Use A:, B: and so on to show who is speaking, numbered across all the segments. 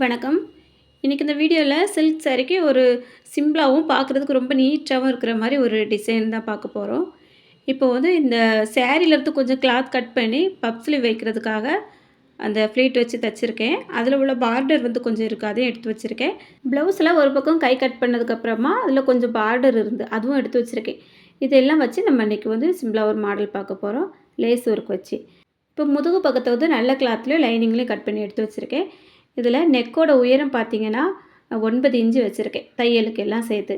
A: வணக்கம். இன்றைக்கி இந்த வீடியோவில் சில்க் சாரீக்கு ஒரு சிம்பிளாகவும் பார்க்குறதுக்கு ரொம்ப நீட்டாகவும் இருக்கிற மாதிரி ஒரு டிசைன் தான் பார்க்க போகிறோம். இப்போ வந்து இந்த சாரீலேருந்து கொஞ்சம் கிளாத் கட் பண்ணி பப் ஸ்லீவ் வைக்கிறதுக்காக அந்த ஃப்ளீட் வச்சு தைச்சிருக்கேன். அதில் உள்ள பார்டர் வந்து கொஞ்சம் இருக்குது, அதையும் எடுத்து வச்சுருக்கேன். ப்ளவுஸில் ஒரு பக்கம் கை கட் பண்ணதுக்கப்புறமா அதில் கொஞ்சம் பார்டர் இருந்து அதுவும் எடுத்து வச்சுருக்கேன். இதெல்லாம் வச்சு நம்ம இன்றைக்கி வந்து சிம்பிளாக ஒரு மாடல் பார்க்க போகிறோம், லேஸ் ஒர்க் வச்சு. இப்போ முதுகு பக்கத்தை வந்து நல்ல கிளாத்லேயும் லைனிங்லேயும் கட் பண்ணி எடுத்து வச்சுருக்கேன். இதில் நெக்கோட உயரம் பார்த்தீங்கன்னா 9 இன்ச்சு வச்சுருக்கேன், தையலுக்கு எல்லாம் சேர்த்து.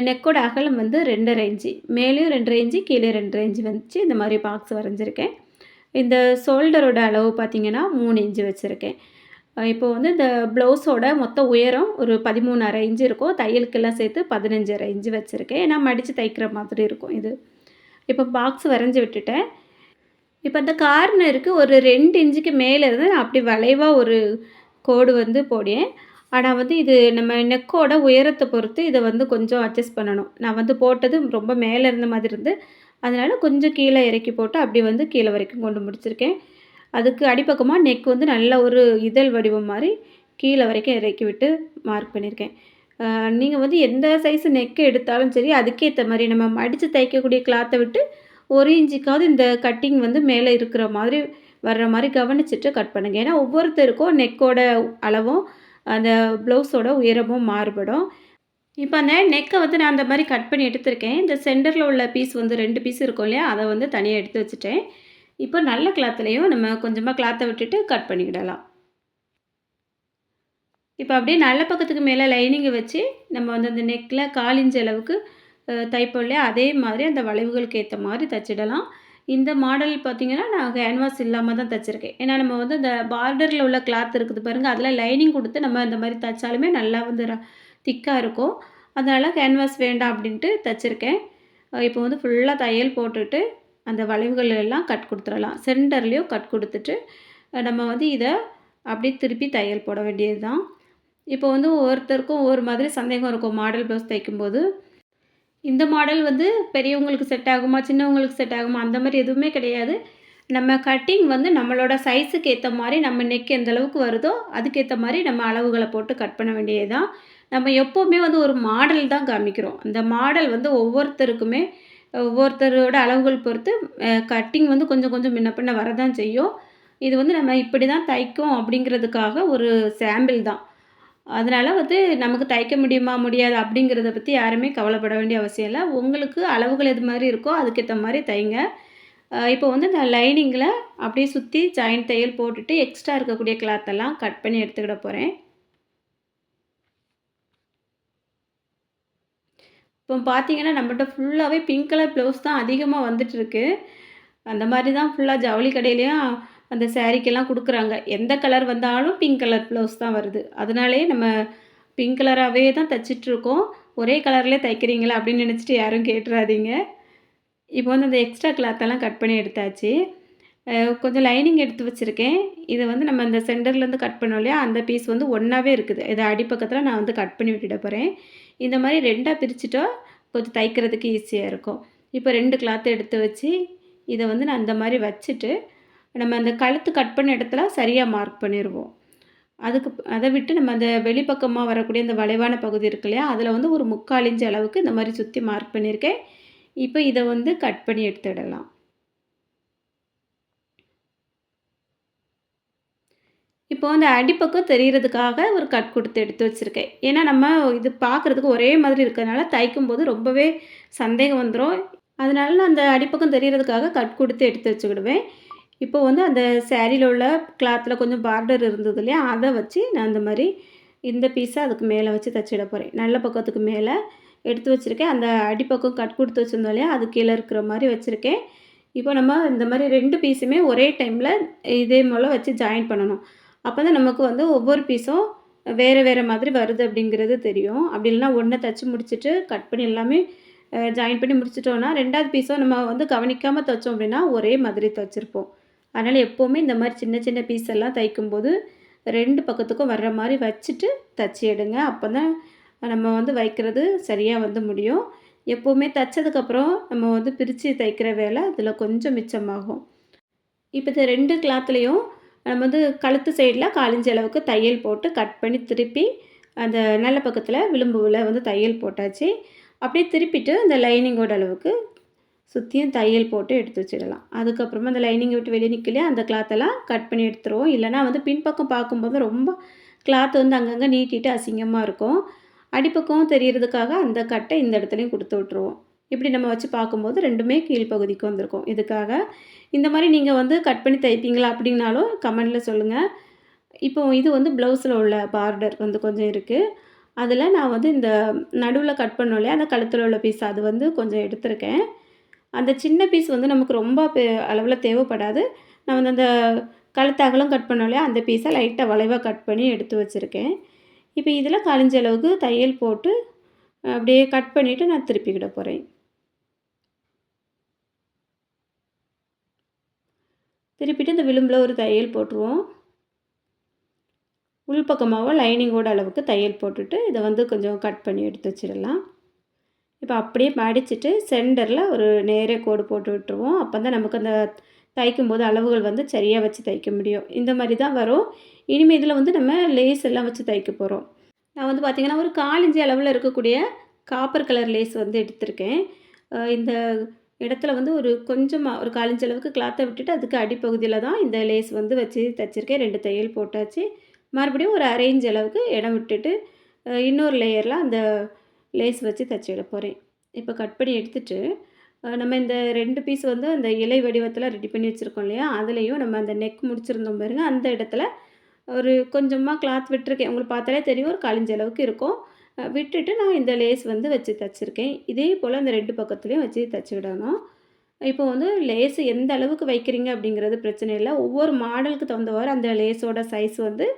A: நெக்கோட அகலம் வந்து 2.5 இன்ச்சு, மேலேயும் 2.5 இன்ச்சு, கீழே 2.5 இன்ச்சு வச்சு இந்த மாதிரி பாக்ஸ் வரைஞ்சிருக்கேன். இந்த ஷோல்டரோட அளவு பார்த்திங்கன்னா 3 இன்ச்சு வச்சுருக்கேன். இப்போ வந்து இந்த ப்ளவுஸோட மொத்த உயரம் ஒரு 13.5 இன்ச்சு இருக்கும், தையலுக்கெல்லாம் சேர்த்து 15.5 இன்ச்சு வச்சுருக்கேன். ஏன்னா மடித்து தைக்கிற மாதிரி இருக்கும் இது. இப்போ பாக்ஸ் வரைஞ்சி விட்டுட்டேன். இப்போ அந்த கார்னருக்கு ஒரு 2 இன்ச்சுக்கு மேலே இருந்து நான் அப்படி வளைவாக ஒரு கோடு வந்து போடேன். ஆனால் வந்து இது நம்ம நெக்கோட உயரத்தை பொறுத்து இதை வந்து கொஞ்சம் அட்ஜஸ்ட் பண்ணணும். நான் வந்து போட்டது ரொம்ப மேலே இருந்த மாதிரி இருந்து, அதனால் கொஞ்சம் கீழே இறக்கி போட்டு அப்படி வந்து கீழே வரைக்கும் கொண்டு முடிச்சிருக்கேன். அதுக்கு அடிப்பக்கமாக நெக் வந்து நல்ல ஒரு இதழ் வடிவம் மாதிரி கீழே வரைக்கும் இறக்கி விட்டு மார்க் பண்ணியிருக்கேன். நீங்கள் வந்து எந்த சைஸு நெக்கு எடுத்தாலும் சரி, அதுக்கேற்ற மாதிரி நம்ம மடித்து தைக்கக்கூடிய கிளாத்தை விட்டு 1 இன்ச்சுக்காவது இந்த கட்டிங் வந்து மேலே இருக்கிற மாதிரி வர்ற மாதிரி கவனிச்சுட்டு கட் பண்ணுங்கள். ஏன்னா ஒவ்வொருத்தருக்கும் நெக்கோட அளவும் அந்த ப்ளவுஸோட உயரமும் மாறுபடும். இப்போ அந்த நெக்கை வந்து நான் அந்த மாதிரி கட் பண்ணி எடுத்திருக்கேன். இந்த சென்டரில் உள்ள பீஸ் வந்து 2 பீஸ் இருக்கும் இல்லையா, அதை வந்து தனியாக எடுத்து வச்சுட்டேன். இப்போ நல்ல கிளாத்துலேயும் நம்ம கொஞ்சமாக கிளாத்தை விட்டுட்டு கட் பண்ணிக்கிடலாம். இப்போ அப்படியே நல்ல பக்கத்துக்கு மேலே லைனிங்கை வச்சு நம்ம வந்து அந்த நெக்கில் 1/4 இன்ச் அளவுக்கு தைப்போம் இல்லையா, அதே மாதிரி அந்த வளைவுகளுக்கு ஏற்ற மாதிரி தைச்சிடலாம். இந்த மாடல் பார்த்திங்கன்னா நான் கேன்வாஸ் இல்லாமல் தான் தைச்சிருக்கேன். ஏன்னா நம்ம வந்து அந்த பார்டரில் உள்ள கிளாத் இருக்குது பாருங்கள், அதில் லைனிங் கொடுத்து நம்ம இந்த மாதிரி தைச்சாலுமே நல்லா வந்து திக்காக இருக்கும். அதனால் கேன்வாஸ் வேண்டாம் அப்படின்ட்டு தைச்சிருக்கேன். இப்போ வந்து ஃபுல்லாக தையல் போட்டுட்டு அந்த வளைவுகள் எல்லாம் கட் கொடுத்துடலாம். சென்டர்லேயும் கட் கொடுத்துட்டு நம்ம வந்து இதை அப்படியே திருப்பி தையல் போட வேண்டியது தான். இப்போ வந்து ஒவ்வொருத்தருக்கும் ஒவ்வொரு மாதிரி சந்தேகம் இருக்கும் மாடல் ப்ளவுஸ் தைக்கும்போது. இந்த மாடல் வந்து பெரியவங்களுக்கு செட் ஆகுமா, சின்னவங்களுக்கு செட் ஆகுமா, அந்த மாதிரி எதுவுமே கிடையாது. நம்ம கட்டிங் வந்து நம்மளோட சைஸுக்கு ஏற்ற மாதிரி நம்ம நெக் எந்த அளவுக்கு வருதோ அதுக்கேற்ற மாதிரி நம்ம அளவுகளை போட்டு கட் பண்ண வேண்டியது தான். நம்ம எப்போவுமே வந்து ஒரு மாடல் தான் காமிக்கிறோம். அந்த மாடல் வந்து ஒவ்வொருத்தருக்குமே ஒவ்வொருத்தரோட அளவுகள் பொறுத்து கட்டிங் வந்து கொஞ்சம் கொஞ்சம் முன்ன பின்ன வரதான் செய்யும். இது வந்து நம்ம இப்படி தான் தைக்கும் அப்படிங்கிறதுக்காக ஒரு சாம்பிள் தான். அதனால் வந்து நமக்கு தைக்க முடியுமா, முடியாது அப்படிங்கிறத பற்றி யாருமே கவலைப்பட வேண்டிய அவசியம் இல்லை. உங்களுக்கு அளவுகள் எது மாதிரி இருக்கோ அதுக்கேற்ற மாதிரி தைங்க. இப்போ வந்து நான் லைனிங்கில் அப்படியே சுற்றி ஜாயிண்ட் தையல் போட்டுட்டு எக்ஸ்ட்ரா இருக்கக்கூடிய கிளாத்தெல்லாம் கட் பண்ணி எடுத்துக்கிட போகிறேன். இப்போ பார்த்தீங்கன்னா நம்மகிட்ட ஃபுல்லாகவே பிங்க் கலர் ப்ளவுஸ் தான் அதிகமாக வந்துட்டுருக்கு. அந்த மாதிரி தான் ஃபுல்லாக ஜவுளி கடையிலையும் அந்த சாரீக்கெல்லாம் கொடுக்குறாங்க. எந்த கலர் வந்தாலும் பிங்க் கலர் ப்ளவுஸ் தான் வருது. அதனாலேயே நம்ம பிங்க் கலராகவே தான் தைச்சிட்ருக்கோம். ஒரே கலர்லேயே தைக்கிறீங்களா அப்படின்னு நினச்சிட்டு யாரும் கேட்டுறாதீங்க. இப்போ வந்து அந்த எக்ஸ்ட்ரா கிளாத்தெல்லாம் கட் பண்ணி எடுத்தாச்சு. கொஞ்சம் லைனிங் எடுத்து வச்சுருக்கேன். இதை வந்து நம்ம இந்த சென்டர்லேருந்து கட் பண்ணோம் இல்லையா, அந்த பீஸ் வந்து ஒன்றாவே இருக்குது. இதை அடிப்பக்கத்தில் நான் வந்து கட் பண்ணி விட்டுட போகிறேன். இந்த மாதிரி 2ஆ பிரிச்சுட்டா கொஞ்சம் தைக்கிறதுக்கு ஈஸியாக இருக்கும். இப்போ 2 கிளாத்தை எடுத்து வச்சு இதை வந்து நான் இந்த மாதிரி வச்சுட்டு நம்ம அந்த கழுத்து கட் பண்ண இடத்துல சரியாக மார்க் பண்ணிடுவோம். அதை விட்டு நம்ம அந்த வெளிப்பக்கமாக வரக்கூடிய அந்த வளைவான பகுதி இருக்கு இல்லையா, அதில் வந்து ஒரு 3/4 இன்ச் அளவுக்கு இந்த மாதிரி சுற்றி மார்க் பண்ணியிருக்கேன். இப்போ இதை வந்து கட் பண்ணி எடுத்துடலாம். இப்போ அந்த அடிப்பக்கம் தெரிகிறதுக்காக ஒரு கட் கொடுத்து எடுத்து வச்சுருக்கேன். ஏன்னா நம்ம இது பார்க்குறதுக்கு ஒரே மாதிரி இருக்கிறதுனால தைக்கும்போது ரொம்பவே சந்தேகம் வந்துடும். அதனால நான் அந்த அடிப்பக்கம் தெரிகிறதுக்காக கட் கொடுத்து எடுத்து வச்சுக்கிடுவேன். இப்போ வந்து அந்த சாரியில் உள்ள கிளாத்தில் கொஞ்சம் பார்டர் இருந்தது இல்லையா, அதை வச்சு நான் அந்த மாதிரி இந்த பீஸை அதுக்கு மேலே வச்சு தைச்சிட போகிறேன். நல்ல பக்கத்துக்கு மேலே எடுத்து வச்சுருக்கேன். அந்த அடிப்பக்கம் கட் கொடுத்து வச்சுருந்தோம் இல்லையா, அது கீழே இருக்கிற மாதிரி வச்சுருக்கேன். இப்போ நம்ம இந்த மாதிரி 2 பீஸுமே ஒரே டைமில் இதே போல் வச்சு ஜாயின் பண்ணணும். அப்போ தான் நமக்கு வந்து ஒவ்வொரு பீஸும் வேறு வேறு மாதிரி வருது அப்படிங்கிறது தெரியும். அப்படி இல்லைனா ஒன்றை தைச்சி முடிச்சுட்டு கட் பண்ணி எல்லாமே ஜாயின் பண்ணி முடிச்சிட்டோன்னா 2வது பீஸும் நம்ம வந்து கவனிக்காமல் தைச்சோம் அப்படின்னா ஒரே மாதிரி தைச்சிருப்போம். அதனால் எப்போவுமே இந்த மாதிரி சின்ன சின்ன பீஸ் எல்லாம் தைக்கும்போது 2 பக்கத்துக்கும் வர்ற மாதிரி வச்சுட்டு தைச்சி எடுங்க. அப்போ தான் நம்ம வந்து வைக்கிறது சரியாக வந்து முடியும். எப்போவுமே தைச்சதுக்கப்புறம் நம்ம வந்து பிரித்து தைக்கிற வேலை அதில் கொஞ்சம் மிச்சமாகும். இப்போ இந்த 2 கிளாத்லேயும் நம்ம வந்து கழுத்து சைடில் 1/4 இன்ச் அளவுக்கு தையல் போட்டு கட் பண்ணி திருப்பி அந்த நல்ல பக்கத்தில் விளிம்புல வந்து தையல் போட்டாச்சு. அப்படியே திருப்பிட்டு அந்த லைனிங்கோட அளவுக்கு சுற்றியும் தையல் போட்டு எடுத்து வச்சிடலாம். அதுக்கப்புறமா அந்த லைனிங்கை விட்டு வெளியே நிற்கலையா அந்த கிளாத்தெல்லாம் கட் பண்ணி எடுத்துருவோம். இல்லைனா வந்து பின்பக்கம் பார்க்கும்போது ரொம்ப கிளாத் வந்து அங்கங்கே நீட்டிட்டு அசிங்கமாக இருக்கும். அடிப்பக்கம் தெரியறதுக்காக அந்த கட்டை இந்த இடத்துலையும் கொடுத்து விட்ருவோம். இப்படி நம்ம வச்சு பார்க்கும்போது 2மே கீழ்ப்பகுதிக்கு வந்திருக்கும். இதுக்காக இந்த மாதிரி நீங்கள் வந்து கட் பண்ணி தைப்பீங்களா அப்படின்னாலும் கமெண்டில் சொல்லுங்கள். இப்போ இது வந்து ப்ளவுஸில் உள்ள பார்டர் வந்து கொஞ்சம் இருக்குது. அதில் நான் வந்து இந்த நடுவில் கட் பண்ணோம் இல்லையா, அந்த கழுத்தில் உள்ள பீஸ் அது வந்து கொஞ்சம் எடுத்திருக்கேன். அந்த சின்ன பீஸ் வந்து நமக்கு ரொம்ப அளவில் தேவைப்படாது. நான் வந்து அந்த கழுத்து அகலம் கட் பண்ணோம் இல்லையா, அந்த பீஸை லைட்டாக வளைவாக கட் பண்ணி எடுத்து வச்சுருக்கேன். இப்போ இதில் 1/4 இன்ச் அளவுக்கு தையல் போட்டு அப்படியே கட் பண்ணிவிட்டு நான் திருப்பிக்கிட போகிறேன். திருப்பிட்டு இந்த விளிம்பில் ஒரு தையல் போட்டுருவோம். உள்பக்கமாகவோ லைனிங்கோட அளவுக்கு தையல் போட்டுட்டு இதை வந்து கொஞ்சம் கட் பண்ணி எடுத்து வச்சிடலாம். இப்போ அப்படியே மடிச்சுட்டு சென்டரில் ஒரு நேரே கோடு போட்டு விட்டுருவோம். அப்போ தான் நமக்கு அந்த தைக்கும்போது அளவுகள் வந்து சரியாக வச்சு தைக்க முடியும். இந்த மாதிரி தான் வரும். இனிமேல் இதில் வந்து நம்ம லேஸ் எல்லாம் வச்சு தைக்க போகிறோம். நான் வந்து பார்த்திங்கன்னா ஒரு 1/4 இன்ச் அளவில் இருக்கக்கூடிய காப்பர் கலர் லேஸ் வந்து எடுத்திருக்கேன். இந்த இடத்துல வந்து ஒரு கொஞ்சமாக ஒரு 1/4 இன்ச் அளவுக்கு கிளாத்தை விட்டுட்டு அதுக்கு அடிப்பகுதியில் தான் இந்த லேஸ் வந்து வச்சு தைச்சிருக்கேன். 2 தையல் போட்டாச்சு. மறுபடியும் ஒரு 1/2 இன்ச் அளவுக்கு இடம் விட்டுட்டு இன்னொரு லேயரில் அந்த லேஸ் வச்சு தைச்சிட போகிறேன். இப்போ கட் பண்ணி எடுத்துட்டு நம்ம இந்த 2 பீஸ் வந்து அந்த இலை வடிவத்தில் ரெடி பண்ணி வச்சுருக்கோம் இல்லையா, அதுலேயும் நம்ம அந்த நெக் முடிச்சிருந்தோம் பாருங்க, அந்த இடத்துல ஒரு கொஞ்சமாக கிளாத் விட்டுருக்கேன். உங்களுக்கு பார்த்தாலே தெரியும் ஒரு 1/4 இன்ச் அளவுக்கு இருக்கும். விட்டுட்டு நான் இந்த லேஸ் வந்து வச்சு தைச்சிருக்கேன். இதே போல் அந்த 2 பக்கத்துலேயும் வச்சு தைச்சி விடணும். இப்போ வந்து லேஸ் எந்த அளவுக்கு வைக்கிறீங்க அப்படிங்கிறது பிரச்சனை இல்லை. ஒவ்வொரு மாடலுக்கு தகுந்தவாறு அந்த லேஸோட சைஸ் வந்து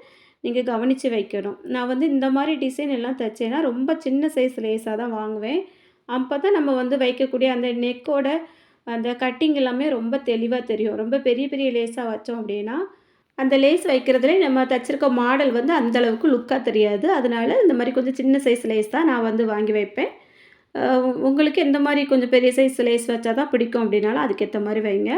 A: நீங்கள் கவனித்து வைக்கணும். நான் வந்து இந்த மாதிரி டிசைன் எல்லாம் தைச்சேன்னா ரொம்ப சின்ன சைஸ் லேஸாக தான் வாங்குவேன். அப்போ தான் நம்ம வந்து வைக்கக்கூடிய அந்த நெக்கோட அந்த கட்டிங் எல்லாமே ரொம்ப தெளிவாக தெரியும். ரொம்ப பெரிய பெரிய லேஸாக வச்சோம் அப்படின்னா அந்த லேஸ் வைக்கிறதுலே நம்ம தைச்சிருக்க மாடல் வந்து அந்தளவுக்கு லுக்காக தெரியாது. அதனால இந்த மாதிரி கொஞ்சம் சின்ன சைஸ் லேஸ் தான் நான் வந்து வாங்கி வைப்பேன். உங்களுக்கு எந்த மாதிரி கொஞ்சம் பெரிய சைஸ் லேஸ் வச்சா தான் பிடிக்கும் அப்படின்னாலும் அதுக்கேற்ற மாதிரி வைங்க.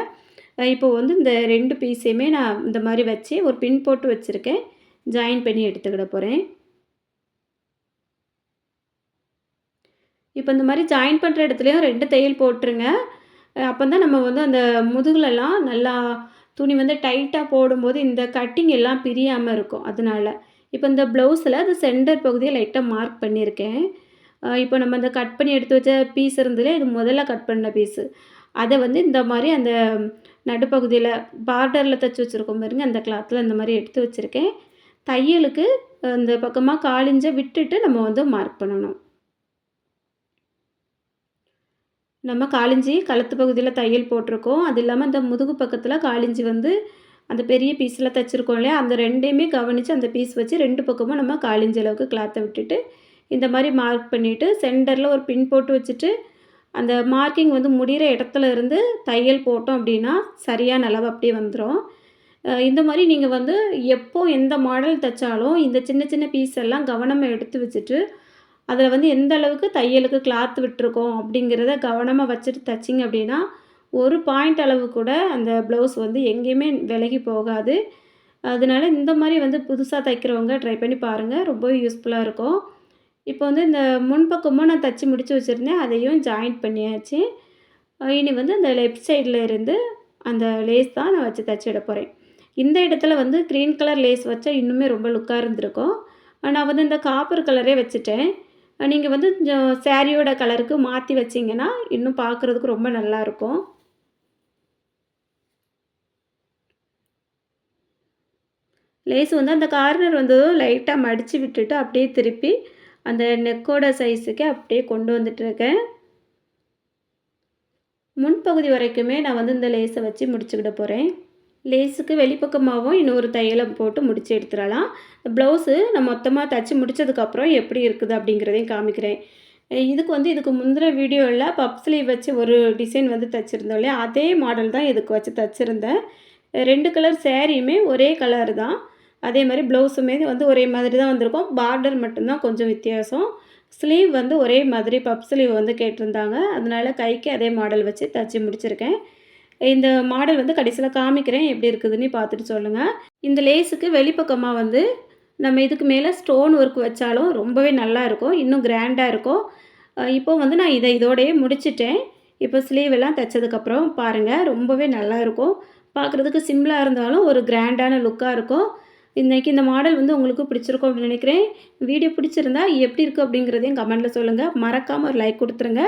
A: இப்போ வந்து இந்த 2 பீஸையுமே நான் இந்த மாதிரி வச்சு ஒரு பின் போட்டு வச்சுருக்கேன். ஜாயின் பண்ணி எடுத்துக்கிட போகிறேன். இப்போ இந்த மாதிரி ஜாயின் பண்ணுற இடத்துலையும் 2 தையல் போட்டுருங்க. அப்போ தான் நம்ம வந்து அந்த முதுகுலலாம் நல்லா துணி வந்து டைட்டாக போடும்போது இந்த கட்டிங் எல்லாம் பிரியாமல் இருக்கும். அதனால இப்போ இந்த ப்ளவுஸில் அது சென்டர் பகுதியை லைட்டாக மார்க் பண்ணியிருக்கேன். இப்போ நம்ம அந்த கட் பண்ணி எடுத்து வச்ச பீஸ் இருந்ததுல இது முதல்ல கட் பண்ண பீஸு. அதை வந்து இந்த மாதிரி அந்த நடுப்பகுதியில் பார்டரில் தைச்சி வச்சுருக்கோம் பாருங்க, அந்த கிளாத்தில் இந்த மாதிரி எடுத்து வச்சுருக்கேன். தையலுக்கு இந்த பக்கமாக 1/4 இன்ச்சை விட்டுட்டு நம்ம வந்து மார்க் பண்ணணும். நம்ம 1/4 இன்ச்சு கழுத்து பகுதியில் தையல் போட்டிருக்கோம். அது இல்லாமல் இந்த முதுகு பக்கத்தில் 1/4 இன்ச்சு வந்து அந்த பெரிய பீஸில் தைச்சிருக்கோம் இல்லையா, அந்த 2யுமே கவனித்து அந்த பீஸ் வச்சு 2 பக்கமும் நம்ம 1/4 இன்ச் அளவுக்கு கிளாத்தை விட்டுட்டு இந்த மாதிரி மார்க் பண்ணிவிட்டு சென்டரில் ஒரு பின் போட்டு வச்சுட்டு அந்த மார்க்கிங் வந்து முடிகிற இடத்துல இருந்து தையல் போட்டோம் அப்படின்னா சரியான அளவு அப்படியே வந்துடும். இந்த மாதிரி நீங்கள் வந்து எப்போ எந்த மாடல் தைச்சாலும் இந்த சின்ன சின்ன பீஸ் எல்லாம் கவனமாக எடுத்து வச்சுட்டு அதில் வந்து எந்த அளவுக்கு தையலுக்கு கிளாத் விட்டுருக்கோம் அப்படிங்கிறத கவனமாக வச்சுட்டு தைச்சிங்க அப்படின்னா ஒரு பாயிண்ட் அளவு கூட அந்த ப்ளவுஸ் வந்து எங்கேயுமே விலகி போகாது. அதனால இந்த மாதிரி வந்து புதுசாக தைக்கிறவங்க ட்ரை பண்ணி பாருங்கள், ரொம்பவே யூஸ்ஃபுல்லாக இருக்கும். இப்போ வந்து இந்த முன்பக்கமும் நான் தைச்சி முடித்து வச்சுருந்தேன், அதையும் ஜாயிண்ட் பண்ணியாச்சு. இனி வந்து அந்த லெஃப்ட் சைடில் இருந்து அந்த லேஸ் தான் நான் வச்சு தைச்சி விட போகிறேன். இந்த இடத்துல வந்து க்ரீன் கலர் லேஸ் வச்சா இன்னுமே ரொம்ப லுக்காக இருந்திருக்கும். நான் வந்து இந்த காப்பர் கலரே வச்சுட்டேன். நீங்கள் வந்து கொஞ்சம் சாரியோட கலருக்கு மாற்றி வச்சிங்கன்னா இன்னும் பார்க்குறதுக்கு ரொம்ப நல்லாயிருக்கும். லேஸ் வந்து அந்த கார்னர் வந்து லைட்டாக மடித்து விட்டுட்டு அப்படியே திருப்பி அந்த நெக்கோட சைஸுக்கு அப்படியே கொண்டு வந்துட்டுருக்கேன். முன்பகுதி வரைக்குமே நான் வந்து இந்த லேஸை வச்சு முடிச்சுக்கிட போகிறேன். லேஸுக்கு வெளிப்பக்கமாகவும் இன்னொரு தையலை போட்டு முடித்து எடுத்துடலாம். ப்ளவுஸு நான் மொத்தமாக தைச்சி முடித்ததுக்கப்புறம் எப்படி இருக்குது அப்படிங்கிறதையும் காமிக்கிறேன். இதுக்கு முந்தின வீடியோவில் பப் ஸ்லீவ் வச்சு ஒரு டிசைன் வந்து தைச்சிருந்தோம் இல்லையா, அதே மாடல் தான் இதுக்கு வச்சு தைச்சிருந்தேன். 2 கலர் சேரீயுமே ஒரே கலர் தான். அதே மாதிரி ப்ளவுஸுமே வந்து ஒரே மாதிரி தான் வந்திருக்கும். பார்டர் மட்டும்தான் கொஞ்சம் வித்தியாசம். ஸ்லீவ் வந்து ஒரே மாதிரி பப் ஸ்லீவ் வந்து கேட்டிருந்தாங்க. அதனால் கைக்கு அதே மாடல் வச்சு தைச்சி முடிச்சிருக்கேன். இந்த மாடல் வந்து கடைசியில காமிக்கிறேன். எப்படி இருக்குதுன்னு பார்த்துட்டு சொல்லுங்கள். இந்த லேஸுக்கு வெளிப்பக்கமா வந்து நம்ம இதுக்கு மேலே ஸ்டோன் ஒர்க் வச்சாலும் ரொம்பவே நல்லா இருக்கும். இன்னும் கிராண்டா இருக்கும். இப்போ வந்து நான் இதோடயே முடிச்சுட்டேன். இப்போ ஸ்லீவ் எல்லாம் தைச்சதுக்கப்புறம் பாருங்கள், ரொம்பவே நல்லாயிருக்கும். பார்க்குறதுக்கு சிம்பிளா இருந்தாலும் ஒரு கிராண்டான லுக்கா இருக்கும். இன்னைக்கு இந்த மாடல் வந்து உங்களுக்கு பிடிச்சிருக்கும் அப்படின்னு நினைக்கிறேன். வீடியோ பிடிச்சிருந்தா எப்படி இருக்குது அப்படிங்கிறதையும் கமெண்ட்டில் சொல்லுங்கள். மறக்காமல் ஒரு லைக் கொடுத்துருங்க.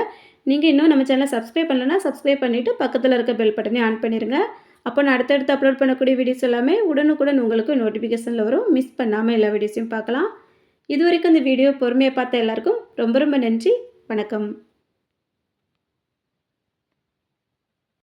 A: நீங்கள் இன்னும் நம்ம சேனலை சப்ஸ்கிரைப் பண்ணலன்னா சப்ஸ்கிரைப் பண்ணிவிட்டு பக்கத்தில் இருக்க பெல் பட்டனையும் ஆன் பண்ணிடுங்க. அப்போ நான் அடுத்தடுத்து அப்லோட் பண்ணக்கூடிய வீடியோஸ் எல்லாமே உடனுக்குடன் உங்களுக்கு நோட்டிஃபிகேஷனில் வரும். மிஸ் பண்ணாமல் எல்லா வீடியோஸையும் பார்க்கலாம். இதுவரைக்கும் இந்த வீடியோ பொறுமையாக பார்த்த எல்லாருக்கும் ரொம்ப ரொம்ப நன்றி. வணக்கம்.